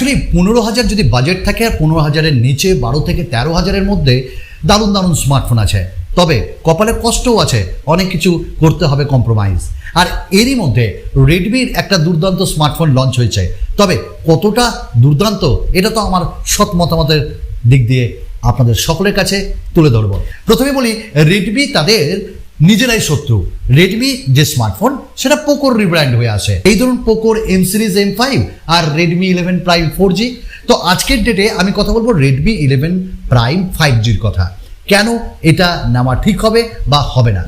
Actually 15,000 যদি budget থাকে আর 15,000-এর নিচে 12 থেকে 13,000-এর মধ্যে দারুণ দারুণ স্মার্টফোন আছে। তবে কপালের কষ্টও আছে, অনেক কিছু করতে হবে কম্প্রোমাইজ। আর এরই মধ্যে রেডমির একটা দুর্দান্ত স্মার্টফোন লঞ্চ হয়েছে, তবে কতটা দুর্দান্ত এটা তো আমার সৎ মতামতের দিক দিয়ে আপনাদের সকলের কাছে তুলে ধরব। প্রথমে বলি, রেডমি তাদের নিজেরাই শত্রু। রেডমি যে স্মার্টফোন সেটা পোকোর রিব্র্যান্ড হয়ে আসে। এই ধরুন পোকোর এম সিরিজ M5 আর রেডমি 11 প্রাইম 4G। তো আজকের ডেটে আমি কথা বলবো রেডমি 11 প্রাইম 5Gর কথা। কেন এটা নেওয়া ঠিক হবে বা হবে না?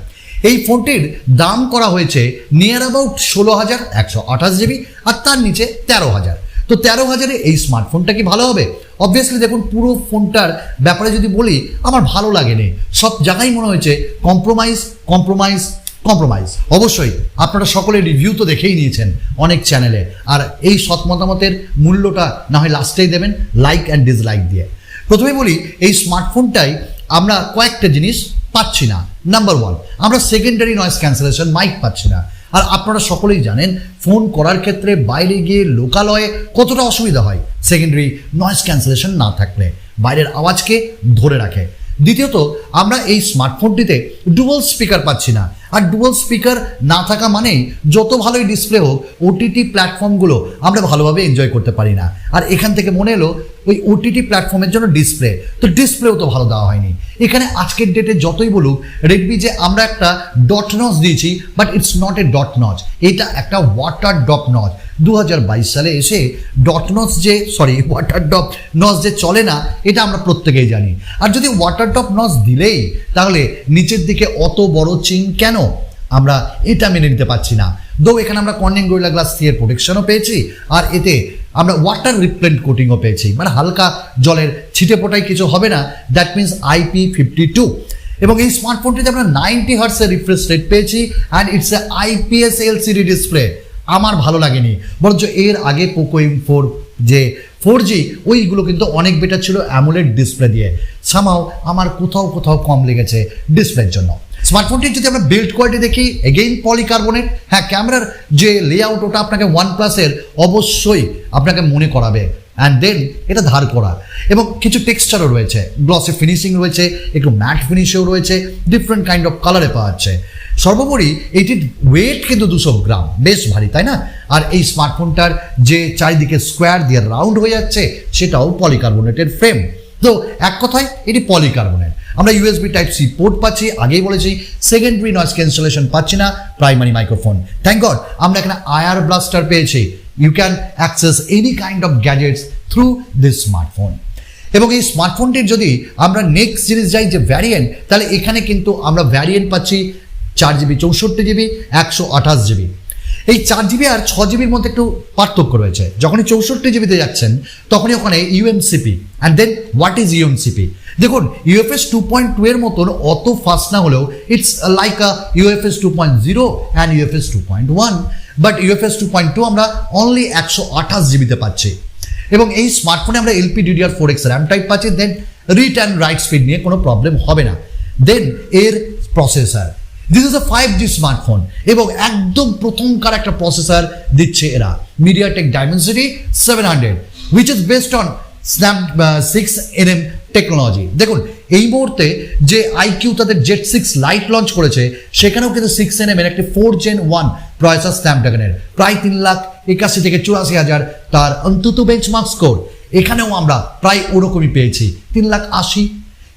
এই ফোনটির দাম করা হয়েছে নিয়ার অ্যাবাউট 16,000 128GB আর তার নিচে 13,000। তো 13,000-এ এই স্মার্টফোনটা কি ভালো হবে? অবভিয়াসলি দেখুন, পুরো ফোনটার ব্যাপারে যদি বলি, আমার ভালো লাগেনি। সব জায়গায় মনে হয়েছে কম্প্রোমাইজ কম্প্রোমাইজ কম্প্রোমাইজ। অবশ্যই আপনারা সকলে রিভিউ তো দেখেই নিয়েছেন অনেক চ্যানেলে, আর এই সৎ মতামতের মূল্যটা না হয় লাস্টেই দেবেন লাইক অ্যান্ড ডিসলাইক দিয়ে। প্রথমে বলি, এই স্মার্টফোনটাই আমরা কয়েকটা জিনিস পাচ্ছি না। নাম্বার 1, আমরা সেকেন্ডারি নয়েজ ক্যান্সেলেশন মাইক পাচ্ছি না। আর আপনারা সকলেই জানেন ফোন করার ক্ষেত্রে বাইরে গিয়ে লোকালয়ে কতটা অসুবিধা হয় সেকেন্ডারি নয়েজ ক্যান্সেলেশন না থাকলে, বাইরের আওয়াজকে ধরে রাখে। দ্বিতীয়ত, আমরা এই স্মার্টফোনটিতে ডুয়াল স্পিকার পাচ্ছি না। আর ডুয়াল স্পিকার না থাকা মানেই যত ভালোই ডিসপ্লে হোক, ওটিটি প্ল্যাটফর্মগুলো আমরা ভালোভাবে এনজয় করতে পারি না। আর এখান থেকে মনে এলো ওই ওটিটি প্ল্যাটফর্মের জন্য ডিসপ্লে, তো ডিসপ্লেও তো ভালো দেওয়া হয়নি। এখানে আজকের ডেটে যতই বলুক রেডমি যে আমরা একটা ডট নচ দিয়েছি, but it's not A dot notch, এটা একটা ওয়াটার ড্রপ নচ। 2022 সালে এসে dot notch water drop notch যে চলে না, এটা আমরা প্রত্যেকেই জানি। আর যদি ওয়াটার ড্রপ নচ দিলেই, তাহলে নিচের দিকে অত বড় চিন কেন? আমরা এটা মেনে নিতে পারছি না। এখানে আমরা কর্নিং গরিলা গ্লাস 3 এর প্রোটেকশনও পেয়েছি, আর এতে আমরা ওয়াটার রিপ্লেন্ট কোটিংও পেয়েছি, মানে হালকা জলের ছিটে ফোটাই কিছু হবে না। That means IP52। এবং এই স্মার্টফোনটিতে আমরা 90 হার্টসের রিফ্রেশ রেট পেয়েছি, and it's a IPS LCD display. আমার ভালো লাগেনি, বরঞ্চ এর আগে পোকো M4 যে 4G ওইগুলো কিন্তু অনেক বেটার ছিল অ্যামোলেড ডিসপ্লে দিয়ে। সামহাও আমার কোথাও কোথাও কম লেগেছে ডিসপ্লের জন্য। স্মার্টফোনটির যদি আমরা বিল্ড কোয়ালিটি দেখি, এগেইন পলিকার্বনেট। হ্যাঁ, ক্যামেরার যে লেআউট ওটা আপনাকে OnePlus-এর অবশ্যই আপনাকে মনে করাবে। অ্যান্ড দেন এটা ধার করা, এবং কিছু টেক্সচারও রয়েছে, গ্লসি ফিনিশিং রয়েছে, একটু ম্যাট ফিনিশেও রয়েছে, ডিফারেন্ট কাইন্ড অফ কালারে পাওয়া যাচ্ছে। সর্বোপরি এটির ওয়েট কিন্তু 200 গ্রাম, বেশ ভারী, তাই না? আর এই স্মার্টফোনটার যে চারিদিকে স্কোয়ার দিয়ে রাউন্ড হয়ে যাচ্ছে, সেটাও পলিকার্বনেটের ফ্রেম। তো এক কথায় এটি পলিকার্বনেট। আমরা USB Type-C পোর্ট পাচ্ছি, আগেই বলেছি। সেকেন্ডারি নয়েজ ক্যান্সেলেশন পাচ্ছি না, প্রাইমারি মাইক্রোফোন। থ্যাংক গড আমরা এখানে IR ব্লাস্টার পেয়েছি। You can access any kind of gadgets through this smartphone. এবং এই স্মার্টফোনটির যদি আমরা নেক্সট জিনিস যাই যে ভ্যারিয়েন্ট, তাহলে এখানে কিন্তু আমরা ভ্যারিয়েন্ট পাচ্ছি 4GB 64GB 128GB। এই 4GB আর 6GBর মধ্যে একটু পার্থক্য রয়েছে। যখনই 64GBতে যাচ্ছেন তখনই ওখানে UMCP। And then what is UMCP? দেখুন, UFS 2.2 এর মতন অত ফাস্ট না হলেও it's like a UFS 2.0 and UFS 2.1, but UFS 2.2 আমরা অনলি 128GBতে পাচ্ছি। এবং এই স্মার্টফোনে আমরা LPDDR4X র্যাম টাইপ পাচ্ছি। Then read and write speed নিয়ে কোনো প্রবলেম হবে না। দেন এর processor, this is a 5G smartphone, এবং একদম প্রথমকার একটা প্রসেসর দিচ্ছে এরা, MediaTek Dimensity 700, which is based on Snap 6nm technology. দেখুন, এই মুহূর্তে যে IQ তাদের Z6 Lite লঞ্চ করেছে, সেখানেও কিন্তু 6nm এর একটি 4 Gen 1 প্রসেসর স্ন্যাপড্রাগনের, প্রায় 3,81,000 থেকে 84,000 তার অন্তত বেঞ্চমার্ক স্কোর। এখানেও আমরা প্রায় ওরকমই পেয়েছি, 3,80,000।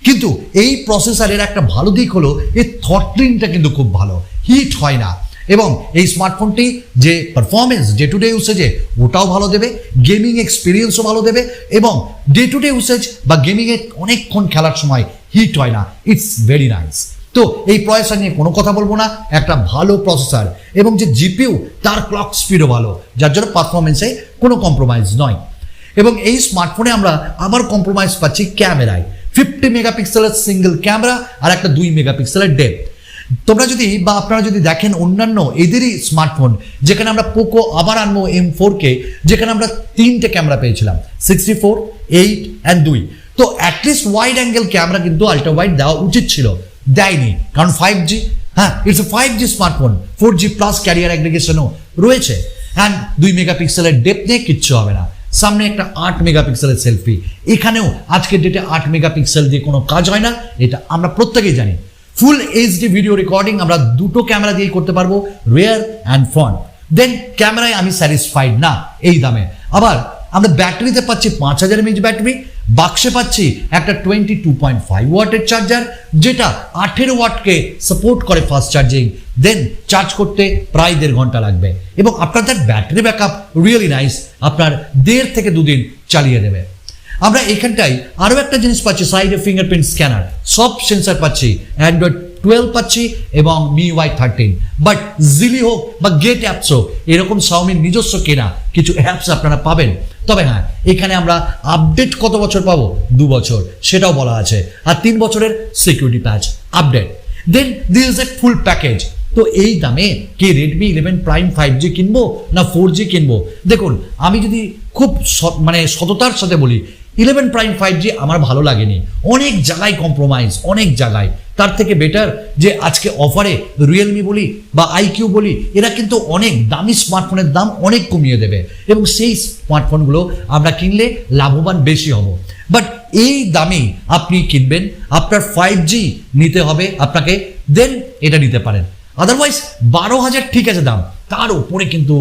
কিন্তু এই প্রসেসরের একটা ভালো দিক হলো এর থ্রটলিংটা কিন্তু খুব ভালো, হিট হয় না। এবং এই স্মার্টফোনটি যে পারফরমেন্স ডে টু ডে ইউসেজে ওটাও ভালো দেবে, গেমিং এক্সপিরিয়েন্সও ভালো দেবে, এবং ডে টু ডে ইউসেজ বা গেমিংয়ে অনেকক্ষণ খেলার সময় হিট হয় না। It's very nice. তো এই প্রসেসর নিয়ে কোনো কথা বলবো না, একটা ভালো প্রসেসর, এবং যে GPU তার ক্লক স্পিডও ভালো, যার জন্য পারফরমেন্সে কোনো কম্প্রোমাইজ নয়। এবং এই স্মার্টফোনে আমরা আবার কম্প্রোমাইজ পাচ্ছি ক্যামেরায়। 50 মেগাপিক্সেলের সিঙ্গেল ক্যামেরা আর একটা 2 মেগাপিক্সেলের ডেপথ। তোমরা যদি বা আপনারা যদি দেখেন অন্যান্য এদেরই স্মার্টফোন, যেখানে আমরা পোকো আবার আনবো M4কে, যেখানে আমরা 3টে ক্যামেরা পেয়েছিলাম, 64, 8 অ্যান্ড 2। তো অ্যাটলিস্ট ওয়াইড অ্যাঙ্গেল ক্যামেরা কিন্তু আল্ট্রা ওয়াইড দেওয়া উচিত ছিল, দেয়নি, কারণ 5G। হ্যাঁ, it's a 5G smartphone, 4G plus carrier অ্যাগ্রিগেশনও রয়েছে। অ্যান্ড 2 মেগাপিক্সেলের ডেপথ নিয়ে কিচ্ছু হবে না। সামনে একটা 8 মেগাপিক্সেলের সেলফি। এখানেও আজকের ডেটে 8 মেগাপিক্সেল দিয়ে কোনো কাজ হয় না, এটা আমরা প্রত্যেকেই জানি। ফুল এইচডি ভিডিও রেকর্ডিং আমরা দুটো ক্যামেরা দিয়েই করতে পারবো, রিয়ার অ্যান্ড ফ্রন্ট। দেন ক্যামেরায় আমি স্যাটিসফাইড না এই দামে। আবার আমরা ব্যাটারিতে পাচ্ছি 5000 mAh ব্যাটারি, বাক্সে পাচ্ছি একটা 22.5 ওয়াটের চার্জার, যেটা 18 ওয়াটকে সাপোর্ট করে ফাস্ট চার্জিং। দেন চার্জ করতে প্রায় 1.5 ঘন্টা লাগবে, এবং আপনাদের ব্যাটারি ব্যাকআপ রিয়েলি নাইস, আপনার 1.5 থেকে 2 দিন চালিয়ে দেবে। আমরা এখানটায় আরও একটা জিনিস পাচ্ছি, সাইডে ফিঙ্গারপ্রিন্ট স্ক্যানার, সব সেন্সার পাচ্ছি, অ্যান্ড্রয়েড 12 পাচ্ছি এবং MIUI 13। বাট জিলি হোক বা গেট অ্যাপস হোক, এরকম শাওমির নিজস্ব কেনা কিছু অ্যাপস আপনারা পাবেন। তবে হ্যাঁ, এখানে আমরা আপডেট কত বছর পাবো, 2 বছর, সেটাও বলা আছে, আর 3 বছরের security patch update. Then this is a full package. তো এই দামে কি Redmi 11 Prime 5G কিনবো না 4G কিনবো? দেখুন, আমি যদি খুব সততার সাথে বলি, 11 Prime 5G আমার ভালো লাগেনি, অনেক জায়গায় কম্প্রোমাইজ, অনেক জায়গায়। তার থেকে বেটার যে আজকে অফারে রিয়েলমি বলি বা আইকিউ বলি, এরা কিন্তু অনেক দামি স্মার্টফোনের দাম অনেক কমিয়ে দেবে, এবং সেই স্মার্টফোনগুলো আমরা কিনলে লাভবান বেশি হব। বাট এই দামে আপনি কিনবেন, আপনার 5G নিতে হবে আপনাকে, দেন এটা নিতে পারেন। আদারওয়াইজ 12,000 ঠিক আছে দাম, তার উপরে কিন্তু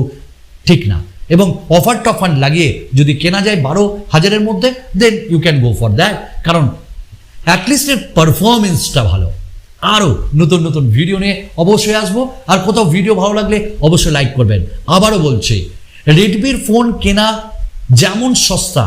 ঠিক না। এবং অফার টফার লাগিয়ে যদি কেনা যায় 12,000-এর মধ্যে, then you can go for that, কারণ অ্যাটলিস্ট এর পারফরমেন্সটা ভালো। আরও নতুন নতুন ভিডিও নিয়ে অবশ্যই আসবো, আর কোথাও ভিডিও ভালো লাগলে অবশ্যই লাইক করবেন। আবারও বলছি, রেডমির ফোন কেনা যেমন সস্তা,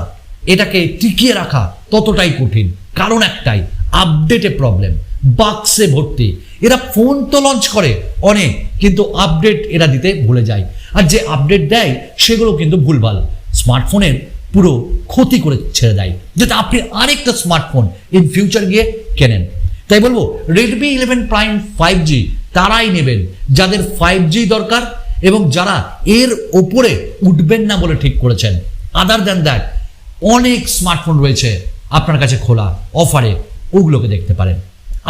এটাকে টিকিয়ে রাখা ততটাই কঠিন, কারণ একটাই, আপডেটে প্রবলেম, বাক্সে ভর্তি। এরা ফোন তো লঞ্চ করে অনেক, কিন্তু আপডেট এরা দিতে ভুলে যায়, আর যে আপডেট দেয় সেগুলো কিন্তু ভুলভাল, স্মার্টফোনের পুরো ক্ষতি করে ছেড়ে দেয়, যেটা আপনি আরেকটা স্মার্টফোন ইন ফিউচার গিয়ে কেনেন। তাই বলবো, Redmi 11 Prime 5G তারাই নেবেন যাদের 5G দরকার, এবং যারা এর ওপরে উঠবেন না বলে ঠিক করেছেন। আদার দ্যান দ্যাট অনেক স্মার্টফোন রয়েছে আপনার কাছে খোলা অফারে, ওগুলোকে দেখতে পারেন।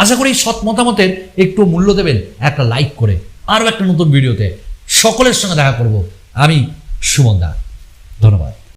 আশা করি সৎ মতামতের একটু মূল্য দেবেন একটা লাইক করে। আরও একটা নতুন ভিডিওতে সকলের সঙ্গে দেখা করব। আমি সুমন দা, ধন্যবাদ।